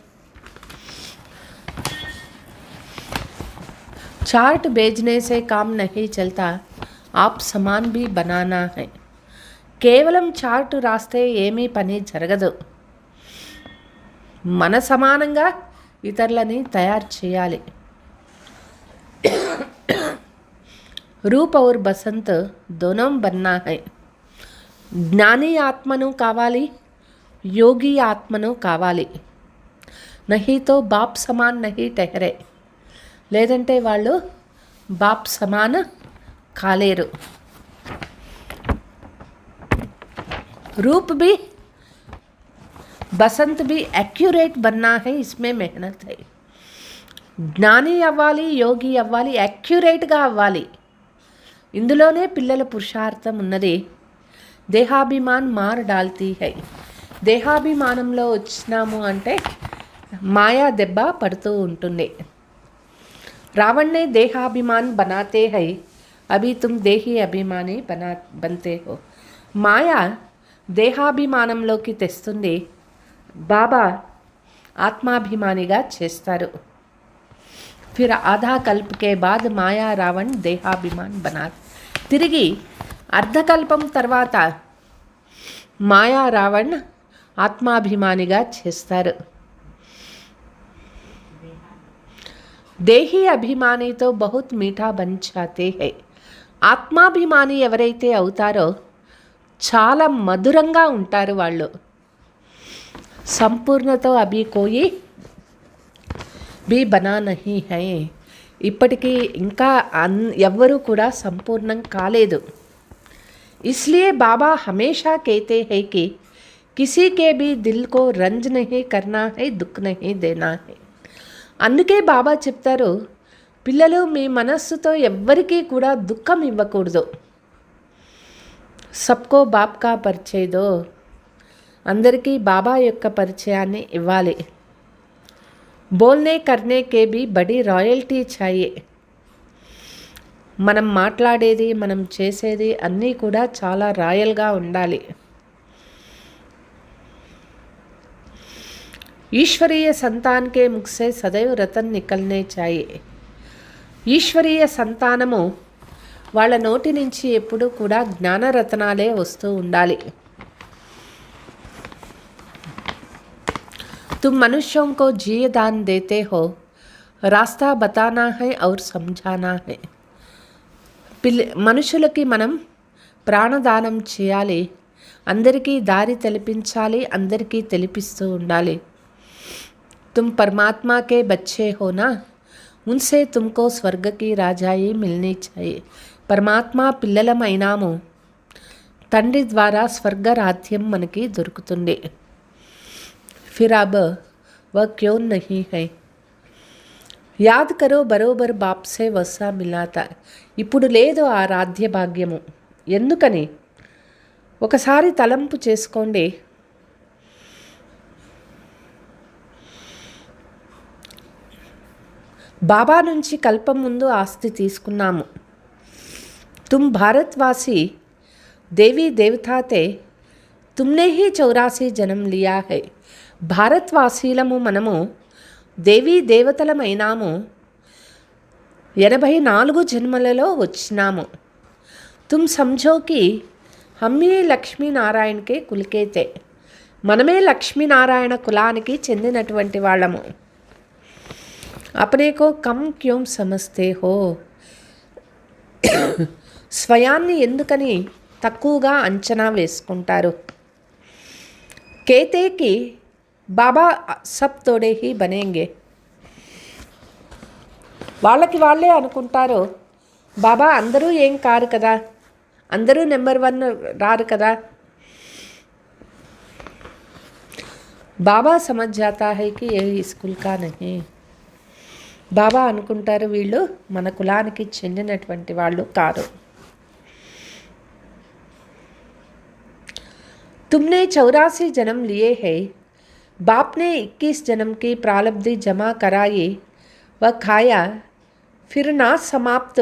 चार्ट भेजने से काम नहीं चलता, आप समान भी बनाना है. కేవలం చార్ట్ రాస్తే ఏమీ పని జరగదు, మన సమానంగా ఇతరులని తయారు చేయాలి. రూప్ ఔర్ బసంత్ దోనో బన్నా హై. జ్ఞాని ఆత్మను కావాలి, యోగి ఆత్మను కావాలి. నహీతో బాప్ సమాన్ నహీ టెహరే. లేదంటే వాళ్ళు బాప్ సమాన కాలేరు. రూప్ బి बसंत भी एक्यूरेट बनना है, इसमें मेहनत है. జ్ఞాని అవ్వాలి, యోగి అవ్వాలి, యాక్యురేట్గా అవ్వాలి. ఇందులోనే పిల్లల పురుషార్థం ఉన్నది. దేహాభిమాన్ మార్ డాల్తీ హై. దేహాభిమానంలో వచ్చినాము అంటే మాయా దెబ్బ పడుతూ ఉంటుంది. रावण ने देहाभिमान बनाते हैं, अभी तुम देही अभिमानी बनते हो. మాయా దేహాభిమానంలోకి తెస్తుంది, బాబా ఆత్మాభిమానిగా చేస్తారు. फिर आधा कल्प के बाद మాయా రావణ్ దేహాభిమాన్ బనా. తిరిగి అర్ధకల్పం తర్వాత మాయా రావణ్ ఆత్మాభిమానిగా చేస్తారు. దేహీ అభిమానితో బహుత్ మీఠా బన్ జాతే హై. ఆత్మాభిమాని ఎవరైతే అవుతారో చాలా మధురంగా ఉంటారు వాళ్ళు. సంపూర్ణతో అభి కోయి भी बना नहीं है. ఇప్పటికీ ఇంకా ఎవ్వరూ కూడా సంపూర్ణం కాలేదు. इसलिए बाबा हमेशा कहते हैं कि किसी के भी दिल को रंज नहीं करना है, दुख नहीं देना है. అందుకే బాబా చెప్తారు, పిల్లలు మీ మనస్సుతో ఎవ్వరికీ కూడా దుఃఖం ఇవ్వకూడదు. సబ్కో బాప్ కా పరిచయ దో. అందరికీ బాబా యొక్క పరిచయాన్ని ఇవ్వాలి. బోల్నే కర్నే కే భీ బడి రాయల్టీ చాయే. మనం మాట్లాడేది, మనం చేసేది అన్నీ కూడా చాలా రాయల్గా ఉండాలి. ఈశ్వరీయ సంతాన్ కే ముఖ్ సే సదైవ్ రతన్ నికల్నే చాయే. ఈశ్వరీయ సంతానము వాళ్ళ నోటి నుంచి ఎప్పుడూ కూడా జ్ఞానరత్నాలే వస్తూ ఉండాలి. तुम मनुष्यों को जिय दान देते हो, रास्ता बताना है और समझाना है. మనుషులకి మనం ప్రాణదానం చేయాలి, అందరికీ దారి తెలిపించాలి, అందరికీ తెలిపిస్తూ ఉండాలి. तुम परमात्मा के बच्चे हो ना, उनसे तुमको स्वर्ग की राजाई मिलनी चाहिए. పరమాత్మ పిల్లలమైనాము, తండ్రి ద్వారా స్వర్గరాజ్యం మనకి దొరుకుతుంది. फिर अब वह क्यों नहीं है. యాద్ కరో బరోబర్ బాప్సే వస్సా మిలాతా. ఇప్పుడు లేదు ఆ రాధ్య భాగ్యము. ఎందుకని ఒకసారి తలంపు చేసుకోండి. బాబా నుంచి కల్పం ముందు ఆస్తి తీసుకున్నాము. తుమ్ భారత్వాసి దేవీ దేవతాతే తుమ్నే హీ 84 జన్మ లియా హై. భారత్వాసీలము మనము దేవీ దేవతలమైనాము, 84 జన్మలలో వచ్చినాము. తుమ్ సమझోకి హమ్మీ లక్ష్మీనారాయణకే కులికేతే. మనమే లక్ష్మీనారాయణ కులానికి చెందినటువంటి వాళ్ళము. అపనేకో కమ్ క్యోం సమస్తే హో. స్వయాన్ని ఎందుకని తక్కువగా అంచనా వేసుకుంటారు. కేతేకి బాబా సబ్ తోడే హీ బనేంగే. వాళ్ళకి వాళ్ళే అనుకుంటారు, బాబా అందరూ ఏం కారు కదా, అందరూ నెంబర్ 1 రారు కదా. బాబా సమझ जाता है कि ये स्कूल का नहीं. బాబా అనుకుంటారు వీళ్ళు మన కులానికి చెందినటువంటి వాళ్ళు కారు. तुमने 84 जन्म लिए हैं. बाप ने 21 जन्म की प्रारब्धि जमा कराई व खाया, फिर ना समाप्त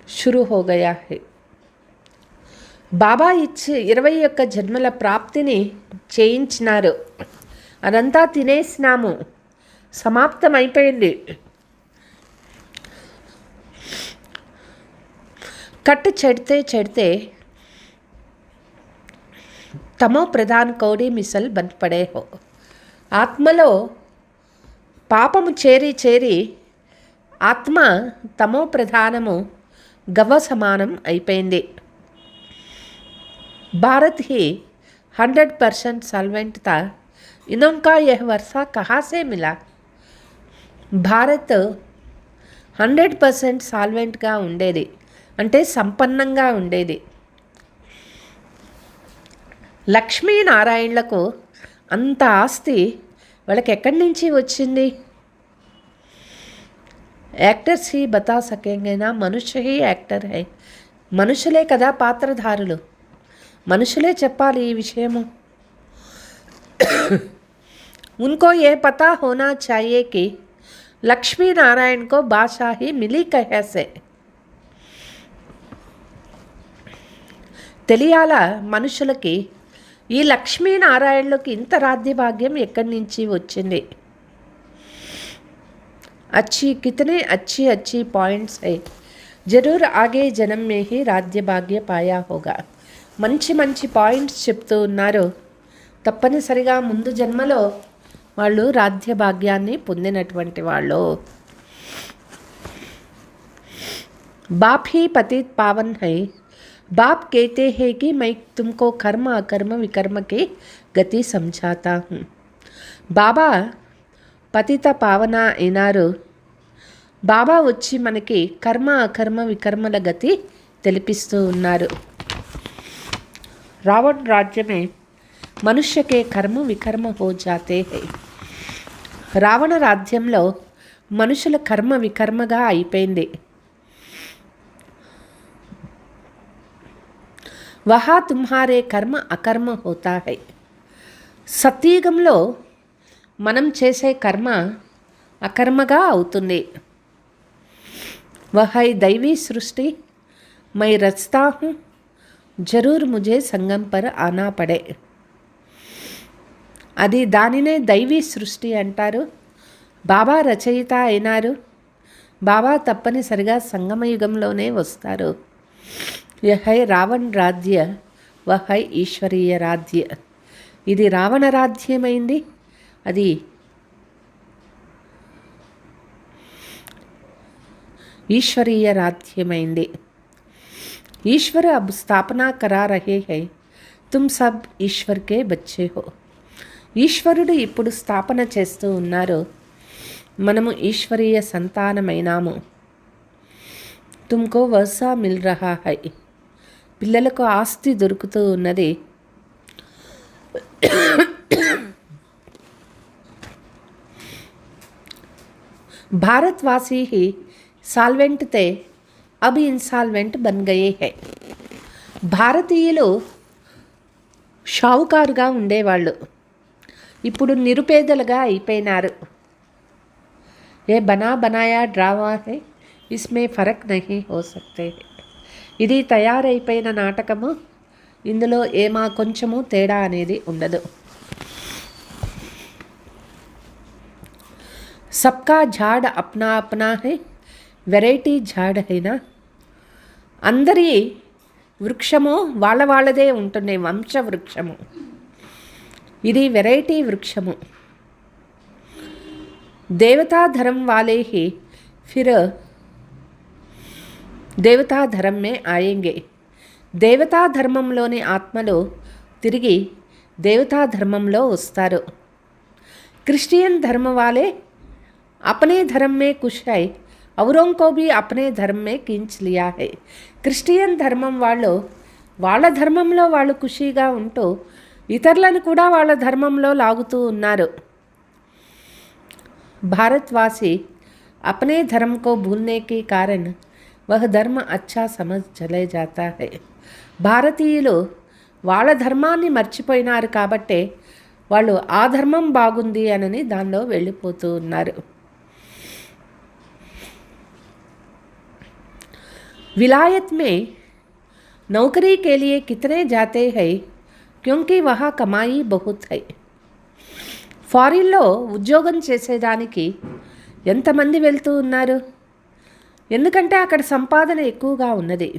शुरू हो गया है. బాబా ఇచ్చి 21 జన్మల ప్రాప్తిని చేయించినారు. అదంతా తినేసినాము, సమాప్తమైపోయింది. కట్టు చెడితే చెడితే తమో ప్రధాన్ కౌడి మిసల్ బన్ పడే హో. ఆత్మలో పాపము చేరి చేరి ఆత్మ తమో ప్రధానము గవ్వ సమానం అయిపోయింది. భారత్ ही 100% सॉल्वेंट था. इनका यह वर्षा कहाँ से मिला. భారత్ 100% సాల్వెంట్గా ఉండేది, అంటే సంపన్నంగా ఉండేది. లక్ష్మీనారాయణలకు అంత ఆస్తి వాళ్ళకి ఎక్కడి నుంచి వచ్చింది? యాక్టర్స్ హీ బతా సకేంగేనా, మనుష్య హీ యాక్టర్ హై. మనుషులే కదా పాత్రధారులు, మనుషులే చెప్పాలి ఈ విషయము. उनको ये पता होना चाहिए कि लक्ष्मी नारायण को बादशाही मिली कैसे. తెలియాల మనుషులకి ఈ లక్ష్మీనారాయణులకి ఇంత రాజ్యభాగ్యం ఎక్కడి నుంచి వచ్చింది. अच्छी कितने अच्छी अच्छी पॉइंट्स है, जरूर आगे जन्म में ही राज्य भाग्य पाया होगा. మంచి మంచి పాయింట్స్ చెప్తూ ఉన్నారు. తప్పనిసరిగా ముందు జన్మలో వాళ్ళు రాజ్య భాగ్యాన్ని పొందినటువంటి వాళ్ళు. बाप ही पतित पावन है. बाप कहते हैं कि मैं तुमको कर्म अकर्म विकर्म के गति समझाता हूँ. బాబా పతిత పావన అయినారు. బాబా వచ్చి మనకి కర్మ అకర్మ వికర్మల గతి తెలిపిస్తూ ఉన్నారు. రావణ రాజ్యమే మనుష్యకే కర్మ వికర్మ హో జాతే హై. రావణ రాజ్యంలో మనుషుల కర్మ వికర్మగా అయిపోయింది. వహా తుమ్హారే కర్మ అకర్మ హోతా హై. సత్యుగంలో మనం చేసే కర్మ అకర్మగా అవుతుంది. वह दैवी सृष्टि मैं रचता हूँ, जरूर मुझे संगम पर आना पड़े. అది దానినే దైవీ సృష్టి అంటారు. బాబా రచయిత అయినారు. బాబా తప్పనిసరిగా సంగమయుగంలోనే వస్తారు. యహై రావణ రాజ్య వహై ఈశ్వరీయ రాజ్య. ఇది రావణ రాజ్యమైంది, అది ईश्वरीय राज्यమైంది. ईश्वर अब स्थापना करा रहे हैं, तुम सब ईश्वर के बच्चे हो. ఈశ్వరుడు ఇప్పుడు స్థాపన చేస్తూ ఉన్నారు. మనము ఈశ్వరీయ సంతానమైనాము. తుమ్కో వర్షా మిల్ రహా హై. పిల్లలకు ఆస్తి దొరుకుతూ ఉన్నది. భారతవాసీ ही సాల్వెంట్ తే అబ్ ఇన్సాల్వెంట్ బన్ గయే హై. భారతీయులు షావుకారుగా ఉండేవాళ్ళు, ఇప్పుడు నిరుపేదలుగా అయిపోయినారు. ఏ బనా బనాయా డ్రామా హై, ఇస్మే ఫరక్ నహీ హో సక్తే. ఇది తయారైపోయిన నాటకము, ఇందులో ఏమా కొంచెము తేడా అనేది ఉండదు. సబ్కా ఝాడ్ అప్నా అప్నా హై, వెరైటీ ఝాడ్ అయినా. అందరి వృక్షము వాళ్ళదే ఉంటుంది, వంశ వృక్షము. ఇది వెరైటీ వృక్షము. దేవతా ధర్మ వాలే హీ ఫిర్ దేవతా ధర్మే ఆయేంగే. దేవతా ధర్మంలోని ఆత్మలు తిరిగి దేవతా ధర్మంలో వస్తారు. క్రిస్టియన్ ధర్మ వాలే अपने धर्म में खुश है, औरों को भी अपने धर्म में खींच लिया है. క్రిస్టియన్ ధర్మం వాళ్ళు వాళ్ళ ధర్మంలో వాళ్ళు ఖుషీగా ఉంటూ ఇతరులను కూడా వాళ్ళ ధర్మంలో లాగుతూ ఉన్నారు. भारतवासी अपने धर्म को भूलने के कारण वह धर्म अच्छा समझ चले जाता है. భారతీయులు వాళ్ళ ధర్మాన్ని మర్చిపోయినారు కాబట్టే వాళ్ళు ఆ ధర్మం బాగుంది అని దానిలో వెళ్ళిపోతూ ఉన్నారు. विलायत में नौकरी के लिए कितने जाते हैं, क्योंकि वहाँ कमाई बहुत है. ఫారిన్లో ఉద్యోగం చేసేదానికి ఎంతమంది వెళ్తూ ఉన్నారు? ఎందుకంటే అక్కడ సంపాదన ఎక్కువగా ఉన్నది.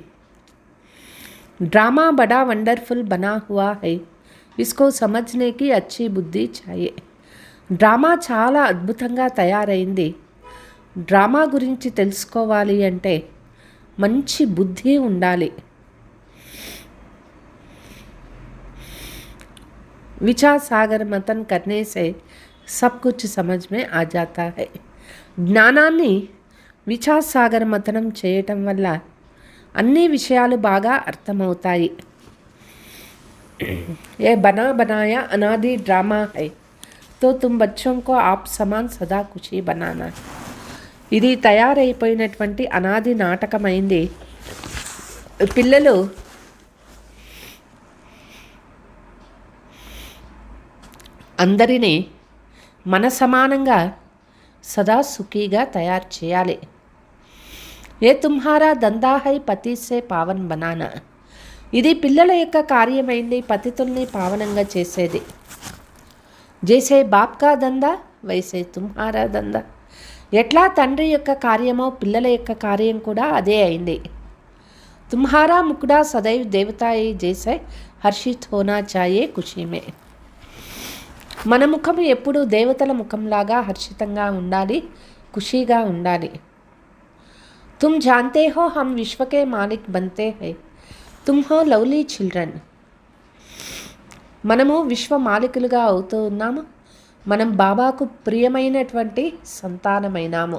డ్రామా బడా వండర్ఫుల్ బనా హువా హై, ఇస్కో సమజ్నే కి అచ్చి బుద్ధి చాయే. డ్రామా చాలా అద్భుతంగా తయారైంది. డ్రామా గురించి తెలుసుకోవాలి అంటే మంచి బుద్ధి ఉండాలి. विचार सागर मतन करने से सब कुछ समझ में आ जाता है. జ్ఞానాన్ని విచార్ సాగర్ మతనం చేయటం వల్ల అన్ని విషయాలు బాగా అర్థమవుతాయి. ये बना बनाया अनादि ड्रामा है तो तुम बच्चों को आप समान सदा खुशी बनाना. ఇది తయారైపోయినటువంటి అనాది నాటకమైంది. పిల్లలు అందరినీ మన సమానంగా సదా సుఖీగా తయారు చేయాలి. ఏ తుమ్హారా దందా హై పతి సే పావన్ బనానా. ఇది పిల్లల యొక్క కార్యమైంది, పతితుల్ని పావనంగా చేసేది. జైసే బాప్ కా దందా వైసే తుమ్హారా దందా. ఎట్లా తండ్రి యొక్క కార్యమో పిల్లల యొక్క కార్యం కూడా అదే అయింది. తుమ్హారా ముకుడా సదైవ్ దేవతాయి జైసే హర్షిత్ హోనా చాయే ఖుషీమే. మన ముఖం ఎప్పుడు దేవతల ముఖంలాగా హర్షితంగా ఉండాలి, ఖుషీగా ఉండాలి. तुम जानते हो हम विश्व के मालिक बनते हैं, तुम हो लवली चिल्ड्रन. మనము విశ్వ మాలికులుగా అవుతూ ఉన్నాము. మనం బాబాకు ప్రియమైనటువంటి సంతానమైనాము.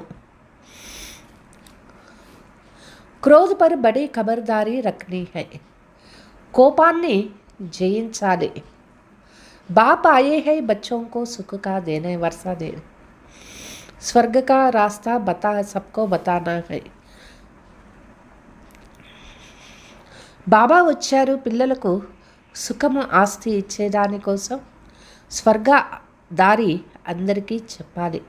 క్రోధ్ పర్ బడి ఖబర్దారీ రఖనీ హై. కోపాన్ని జయించాలి. బాప్ ఆయే హై బచ్చోं को सुख का देने वर्षा दे. स्वर्ग का रास्ता बता सबको बताना है. బాబా వచ్చారు పిల్లలకు సుఖము ఆస్తి ఇచ్చేదానికోసం. స్వర్గ దారి అందరికీ చెప్పాలి.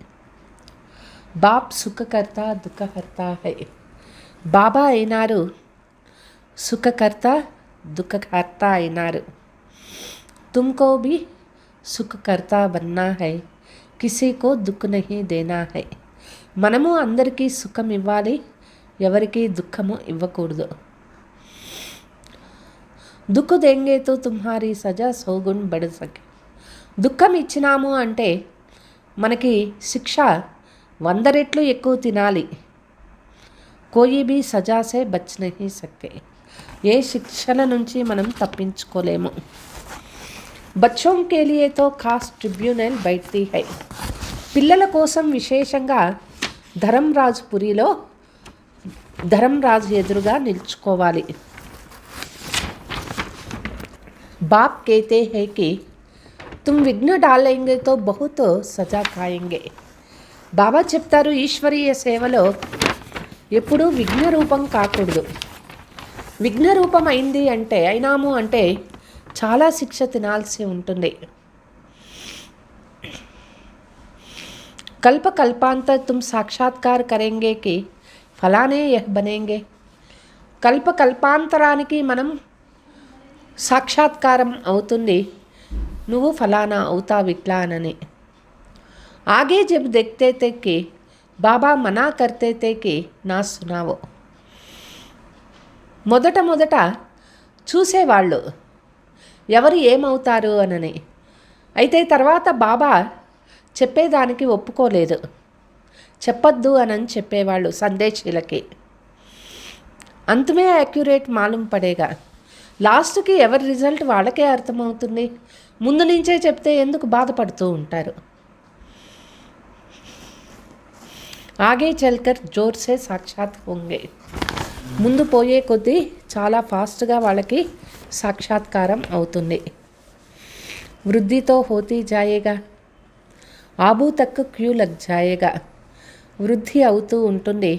బాప్ సుఖకర్త దుఃఖకర్త హై. బాబా అయినారు సుఖకర్త దుఃఖకర్త అయినారు. తుమ్కో భీ సుఖకర్త బన్నా హై, కిసీకో దుఃఖ నహీ దేనా హై. మనము అందరికీ సుఖం ఇవ్వాలి, ఎవరికి దుఃఖము ఇవ్వకూడదు. దుఃఖ దేంగే తో తుమ్హారీ సజా సౌగుణ్ బడ్ సకే. దుఃఖం ఇచ్చినాము అంటే మనకి శిక్ష 100 రెట్లు ఎక్కువ తినాలి. కోయి భీ సజాసే బచ్ నహీ సకే. ఏ శిక్షల నుంచి మనం తప్పించుకోలేము. బచ్చోం కే లియే తో ఖాస్ ట్రిబ్యునల్ బైఠతీ హై. పిల్లల కోసం విశేషంగా ధర్మరాజుపురిలో ధర్మరాజు ఎదురుగా నిల్చుకోవాలి. बाप कहते हैं कि तुम विघ्न डालेंगे तो बहुत सजा खाएंगे. బాబా చెప్తారు ఈశ్వరీయ సేవలో ఎప్పుడూ విఘ్న రూపం కాకూడదు. విఘ్న రూపం అయింది అంటే అయినాము అంటే చాలా శిక్ష తినాల్సి ఉంటుంది. కల్ప కల్పాంత తుమ్ సాక్షాత్కార్ కరేంగే కి ఫలానే యహ్ బనేంగే. కల్ప కల్పాంతరానికి మనం సాక్షాత్కారం అవుతుంది, నువ్వు ఫలానా అవుతావు ఇట్లా అని. ఆగే జబ్ దేఖ్తే తే కి బాబా మనా కర్తే తే కి నా సునావో. మొదట చూసేవాళ్ళు ఎవరు ఏమవుతారు అనని. అయితే తర్వాత బాబా చెప్పేదానికి ఒప్పుకోలేదు. చెప్పొద్దు అని చెప్పేవాళ్ళు సందేశీలకి. అంతమే యాక్యురేట్ మాలూం పడేగా. లాస్ట్కి ఎవరి రిజల్ట్ వాళ్ళకే అర్థమవుతుంది. ముందు నుంచే చెప్తే ఎందుకు బాధపడుతూ ఉంటారు. ఆగే చల్కర్ జోర్సే సాక్షాత్ హోంగే. ముందు పోయే కొద్దీ చాలా ఫాస్ట్గా వాళ్ళకి సాక్షాత్కారం అవుతుంది. వృద్ధితో హోతీ జాయేగా, ఆబూ తక్ క్యూ లగ్ జాయేగా. వృద్ధి అవుతూ ఉంటుంది,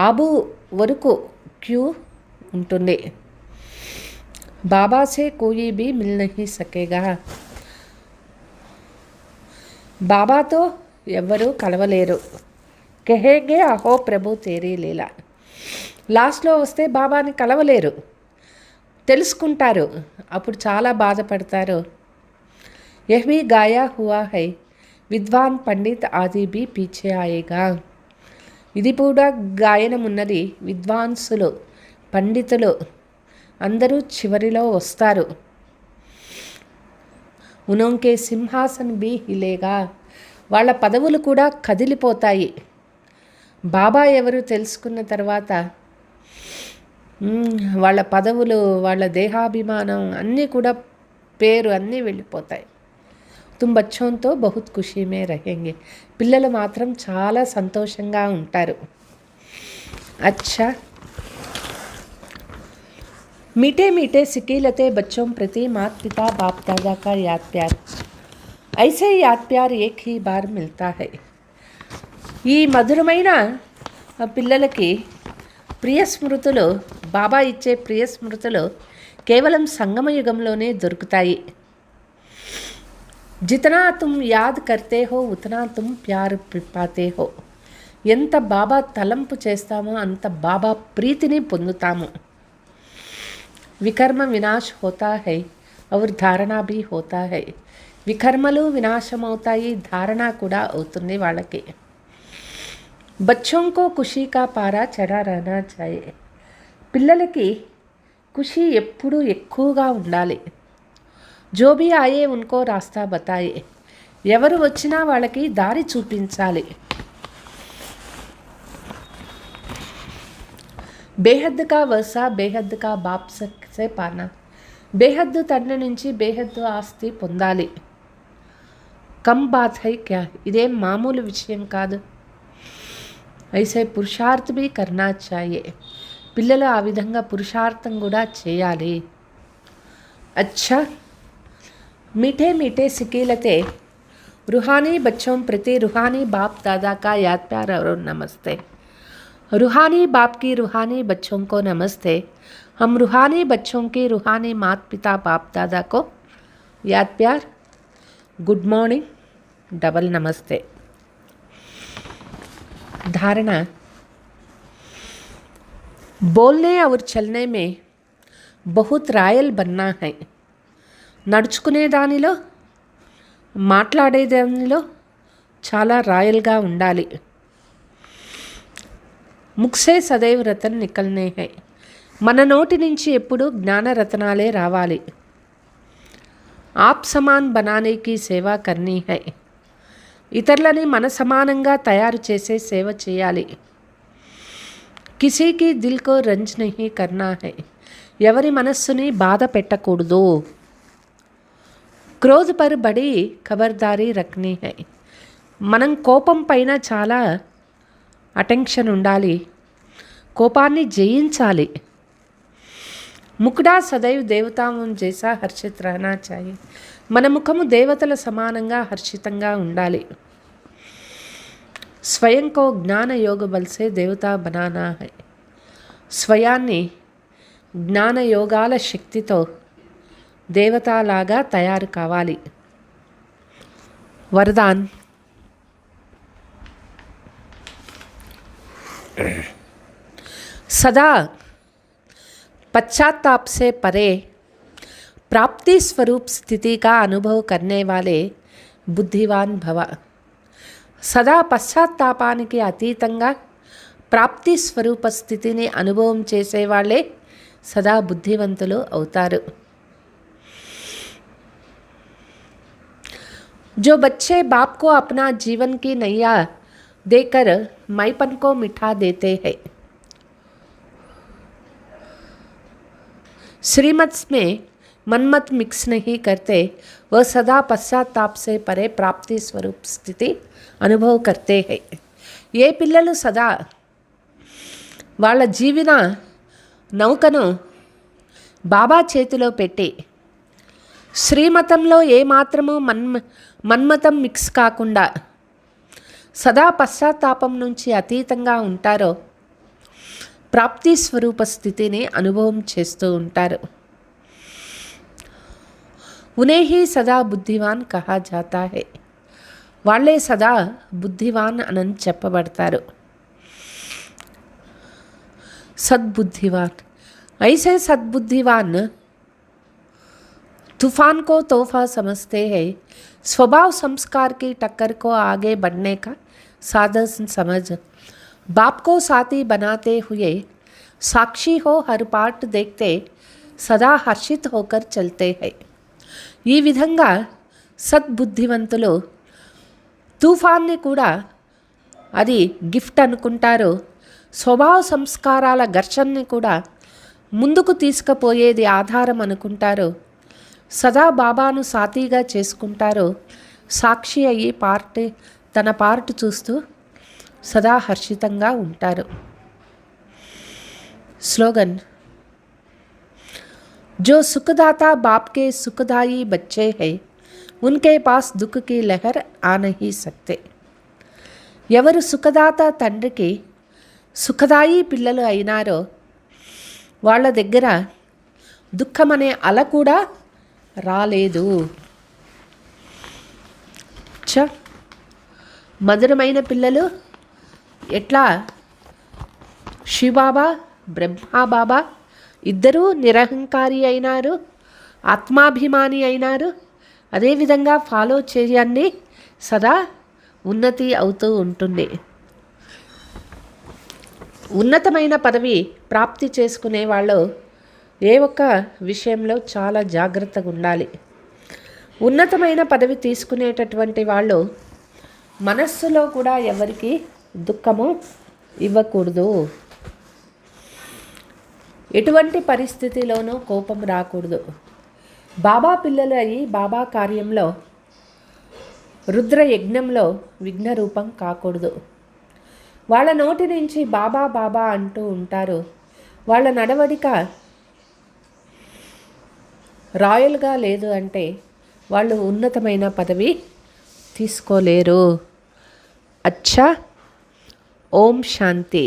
ఆబూ వరకు క్యూ ఉంటుంది. బాబా సే కోయి భీ మిల్ నహీ సకేగా. బాబాతో ఎవ్వరూ కలవలేరు. కహేంగే అహో ప్రభు తేరీ లీలా. లాస్ట్లో వస్తే బాబాని కలవలేరు, తెలుసుకుంటారు, అప్పుడు చాలా బాధపడతారు. యహ్ భీ గాయా హువా హై విద్వాన్ పండిత్ ఆది భీ పీछे ఆయేగా. ఇది కూడా గాయనం ఉన్నది. విద్వాంసులు పండితులు అందరూ చివరిలో వస్తారు. ఉనోంకే సింహాసన్ భీ హిలేగా. వాళ్ళ పదవులు కూడా కదిలిపోతాయి. బాబా ఎవరు తెలుసుకున్న తర్వాత వాళ్ళ పదవులు, వాళ్ళ దేహాభిమానం అన్నీ కూడా పేరు అన్నీ వెళ్ళిపోతాయి. తుమ్ బచ్చోంతో బహుత్ ఖుషీ మే రహేంగే. పిల్లలు మాత్రం చాలా సంతోషంగా ఉంటారు. అచ్చా मीठे मीठे सिकीलते बच्चों प्रति माता पिता बाप दादा का याद प्यार ऐसे याद प्यार एक ही बार मिलता है. ఈ మధురమైన పిల్లలకి ప్రియ స్మృతులు, బాబా ఇచ్చే ప్రియ స్మృతులు కేవలం సంగమ యుగంలోనే దొరుకుతాయి. జితనా తుమ్ యాద్ కర్తే హో ఉతనా తుమ్ ప్యార్ పాతే హో. ఎంత బాబా తలంపు చేస్తామో అంత బాబా ప్రీతిని పొందుతాము. వికర్మ వినాశ్ హోతా హై ఔర్ ధారణ భీ హోతా హై. వికర్మలు వినాశం అవుతాయి, ధారణ కూడా అవుతుంది వాళ్ళకి. బచ్చోं को खुशी का పారా చడా रहना चाहिए. పిల్లలకి ఖుషి ఎప్పుడూ ఎక్కువగా ఉండాలి. జో భీ ఆయే ఉన్కో రాస్తా బతాయే. ఎవరు వచ్చినా వాళ్ళకి దారి చూపించాలి. బేహద్ కా వర్షా బేహద్ కా బాప్ సే పానా. బేహద్దు తండ్రి నుంచి బేహద్దు ఆస్తి పొందాలి. కమ్ బాత్ హై క్యా, ఇదేం మామూలు విషయం కాదు. ఐసే పురుషార్థ్ భీ కర్నా చాయే. పిల్లలు ఆ విధంగా పురుషార్థం కూడా చేయాలి. అచ్చా, मीठे मीठे सिकीलते रूहानी बच्चों प्रति रूहानी बाप दादा का याद प्यार और नमस्ते. रूहानी बाप की रूहानी बच्चों को नमस्ते. हम रूहानी बच्चों की रूहानी माता पिता बाप दादा को याद प्यार, गुड मॉर्निंग, डबल नमस्ते. धारणा. बोलने और चलने में बहुत रायल बनना है. నడుచుకునే దానిలో, మాట్లాడే దానిలో చాలా రాయల్గా ఉండాలి. ముఖ్సే సదైవ్ రతన్ నికల్నే హై. మన నోటి నుంచి ఎప్పుడు జ్ఞానరతనాలే రావాలి. ఆప్ సమాన్ బనానేకి సేవ కర్నీ హై. ఇతరులని మన సమానంగా తయారు చేసే సేవ చేయాలి. కిసీకి దిల్ కో రంజ్ నహీ కర్నా హై. ఎవరి మనస్సుని బాధ పెట్టకూడదు. క్రోధ్ పర్ బడి ఖబర్దారీ రఖనీ హై. మనం కోపం పైన చాలా అటెన్షన్ ఉండాలి. కోపాన్ని జయించాలి. ముకుడా సదైవ్ దేవతాం జైసా హర్షిత్ రహనా చాయి. మన ముఖము దేవతల సమానంగా హర్షితంగా ఉండాలి. స్వయం కో జ్ఞాన యోగ బల్సే దేవతా బనానా హై. స్వయాన్ని జ్ఞాన యోగాల శక్తితో దేవతలాగా తయారు కావాలి. వరదాన్. सदा पश्चाताप से परे प्राप्ति स्वरूप स्थिति का अनुभव करने वाले बुद्धिवान भव. సదా పశ్చాత్తాపానికి అతీతంగా ప్రాప్తి స్వరూప స్థితిని అనుభవం చేసేవాళ్ళే సదా బుద్ధివంతులు అవుతారు. जो बच्चे बाप को अपना जीवन की नैया देकर मैपन को मिठा देते हैं. श्रीमत में मनमत मिक्स नहीं करते, वह सदा पश्चाताप से परे प्राप्ति स्वरूप स्थिति अनुभव करते हैं. ये పిల్లలు సదా వాళ్ళ జీవన నౌకను బాబా చేతిలో పెట్టి శ్రీమతంలో ఏమాత్రమూ మన్మతం మిక్స్ కాకుండా సదా పశ్చాత్తాపం నుంచి అతీతంగా ఉంటారో ప్రాప్తి స్వరూప స్థితిని అనుభవం చేస్తూ ఉంటారు. ఉన్హే హీ సదా బుద్ధివాన్ కహా జాతా హై. వాళ్ళే సదా బుద్ధివాన్ అని చెప్పబడతారు. సద్బుద్ధివాన్. ఐసే సద్బుద్ధివాన్ तूफान को तोहफा समझते हैं. स्वभाव संस्कार की टक्कर को आगे बढ़ने का साधन समझ बाप को साथी बनाते हुए साक्षी हो हर पार्ट देखते सदा हर्षित होकर चलते हैं. ఈ విధంగా సద్బుద్ధివంతులు తుఫాన్ని కూడా అది గిఫ్ట్ అనుకుంటారు. స్వభావ సంస్కారాల ఘర్షణని కూడా ముందుకు తీసుకుపోయేది ఆధారం అనుకుంటారు. సదా బాబాను సాథీగా చేసుకుంటారు. సాక్షి అయ్యి తన పార్ట్ చూస్తూ సదా హర్షితంగా ఉంటారు. స్లోగన్. जो सुखदाता बाप के सुखदाई बच्चे हैं उनके पास दुख की लहर आ नहीं सकते. ఎవరు సుఖదాత తండ్రికి సుఖదాయి పిల్లలు అయినారో వాళ్ళ దగ్గర దుఃఖం అనే అల కూడా రాలేదు. మధురమైన పిల్లలు ఎట్లా శివబాబా బ్రహ్మబాబా ఇద్దరూ నిరహంకారి అయినారు, ఆత్మాభిమాని అయినారు. అదేవిధంగా ఫాలో చేయడాన్ని సదా ఉన్నతి అవుతూ ఉంటుంది. ఉన్నతమైన పదవి ప్రాప్తి చేసుకునే వాళ్ళు ఏ ఒక్క విషయంలో చాలా జాగ్రత్తగా ఉండాలి. ఉన్నతమైన పదవి తీసుకునేటటువంటి వాళ్ళు మనస్సులో కూడా ఎవరికి దుఃఖము ఇవ్వకూడదు. ఎటువంటి పరిస్థితిలోనూ కోపం రాకూడదు. బాబా పిల్లలు అయి బాబా కార్యంలో రుద్ర యజ్ఞంలో విఘ్న రూపం కాకూడదు. వాళ్ళ నోటి నుంచి బాబా బాబా అంటూ ఉంటారు. వాళ్ళ నడవడిక రాయల్గా లేదు అంటే వాళ్ళు ఉన్నతమైన పదవి తీసుకోలేరు. అచ్చా, ఓం శాంతి.